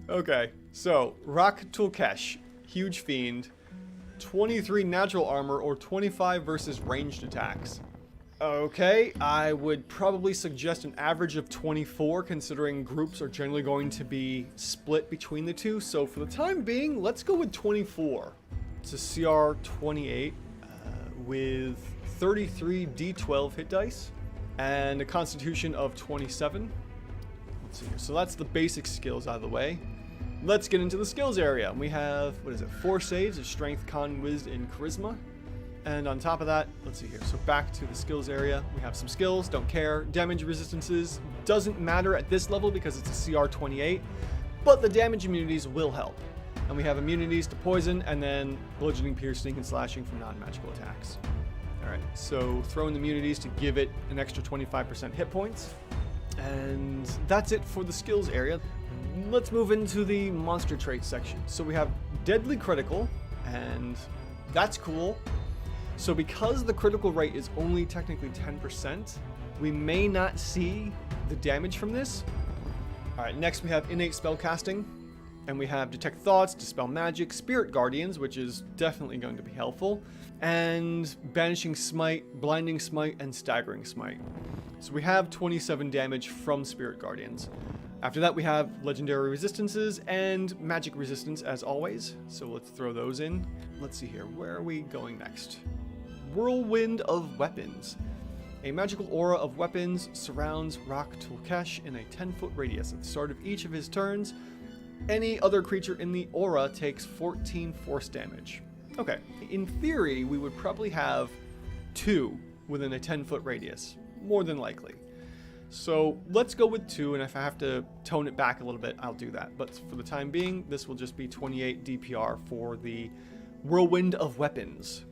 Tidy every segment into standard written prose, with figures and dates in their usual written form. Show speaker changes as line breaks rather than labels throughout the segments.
Okay, so Rak Tulkhesh, huge fiend, 23 natural armor or 25 versus ranged attacks. Okay, I would probably suggest an average of 24 considering groups are generally going to be split between the two. So for the time being, let's go with 24. It's a CR 28 with 33 D12 hit dice and a constitution of 27. Let's see here. So that's the basic skills out of the way. Let's get into the skills area. We have, 4 saves of strength, con, wisdom, and charisma. And on top of that, let's see here. So back to the skills area. We have some skills, don't care. Damage resistances doesn't matter at this level because it's a CR 28, but the damage immunities will help. And we have immunities to poison and then bludgeoning, piercing, and slashing from non-magical attacks. All right, so throw in the immunities to give it an extra 25% hit points. And that's it for the skills area. Let's move into the monster traits section. So we have deadly critical, and that's cool. So because the critical rate is only technically 10%, we may not see the damage from this. All right, next we have innate spellcasting, and we have detect thoughts, dispel magic, spirit guardians, which is definitely going to be helpful, and banishing smite, blinding smite, and staggering smite. So we have 27 damage from spirit guardians. After that, we have legendary resistances and magic resistance as always. So let's throw those in. Let's see here. Where are we going next? Whirlwind of Weapons. A magical aura of weapons surrounds Rak Tulkhesh in a 10-foot radius. At the start of each of his turns, any other creature in the aura takes 14 force damage. Okay, in theory, we would probably have 2 within a 10-foot radius, more than likely. So let's go with 2, and if I have to tone it back a little bit, I'll do that. But for the time being, this will just be 28 DPR for the Whirlwind of Weapons.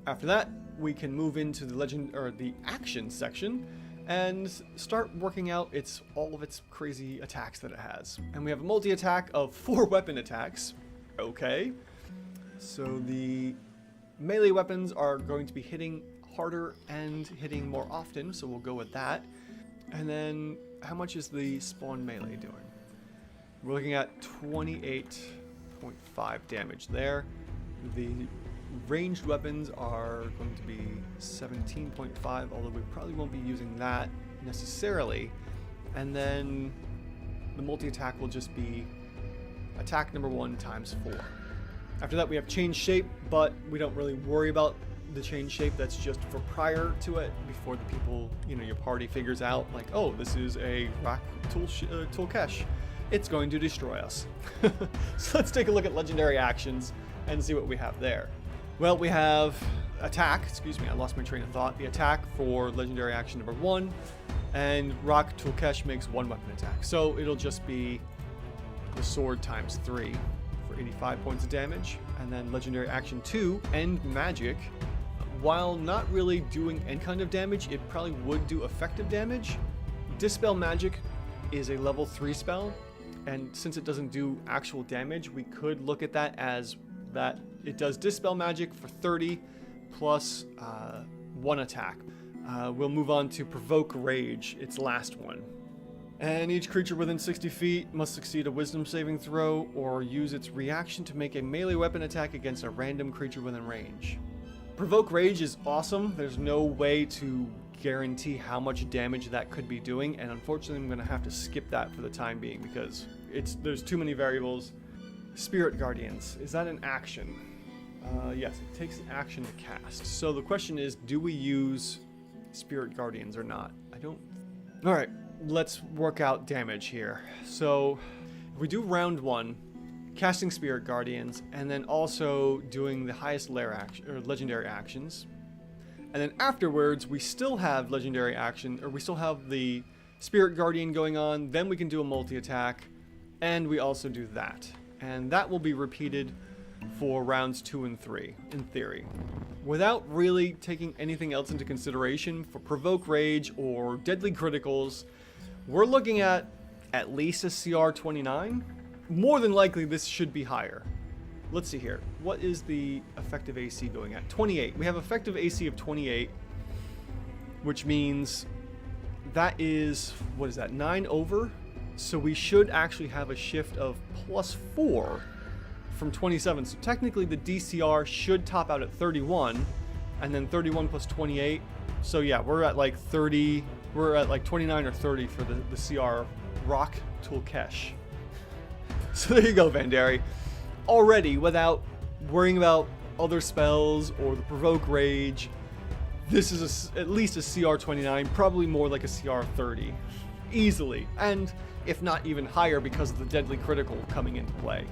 After that, we can move into the action section and start working out all of its crazy attacks that it has. And we have a multi-attack of 4 weapon attacks. Okay. So the melee weapons are going to be hitting harder and hitting more often, so we'll go with that. And then, how much is the spawn melee doing? We're looking at 28.5 damage there. The ranged weapons are going to be 17.5, although we probably won't be using that necessarily. And then the multi-attack will just be attack number 1 times 4. After that, we have change shape, but we don't really worry about the change shape. That's just for prior to it, before the people, your party figures out, like, oh, this is a Rak Tulkhesh. It's going to destroy us. So let's take a look at legendary actions and see what we have there. Well, we have attack. Excuse me, I lost my train of thought. The attack for legendary action number 1, and Rak Tulkhesh makes 1 weapon attack. So it'll just be the sword times 3 for 85 points of damage. And then legendary action 2, end magic. While not really doing any kind of damage, it probably would do effective damage. Dispel Magic is a level 3 spell, and since it doesn't do actual damage, we could look at that as that it does Dispel Magic for 30 plus 1 attack. We'll move on to Provoke Rage, its last one. And each creature within 60 feet must succeed a wisdom saving throw or use its reaction to make a melee weapon attack against a random creature within range. Provoke Rage is awesome. There's no way to guarantee how much damage that could be doing, and unfortunately I'm going to have to skip that for the time being because there's too many variables. Spirit Guardians, is that an action? Yes, it takes an action to cast. So the question is, do we use Spirit Guardians or not? Alright, let's work out damage here. So if we do round 1, casting Spirit Guardians, and then also doing the highest legendary actions. And then afterwards, we still have legendary action, or we still have the Spirit Guardian going on, then we can do a multi-attack, and we also do that. And that will be repeated for rounds 2 and 3, in theory. Without really taking anything else into consideration for Provoke Rage or Deadly Criticals, we're looking at least a CR 29. More than likely, this should be higher. Let's see here. What is the effective AC going at? 28. We have effective AC of 28, which means that is, 9 over? So we should actually have a shift of +4 from 27. So technically the DCR should top out at 31, and then 31 plus 28. So yeah, we're at like 30, we're at like 29 or 30 for the CR Rak Tulkhesh. So there you go, Vandari. Already, without worrying about other spells or the Provoke Rage, this is at least a CR 29, probably more like a CR 30. Easily. And if not even higher because of the Deadly Critical coming into play.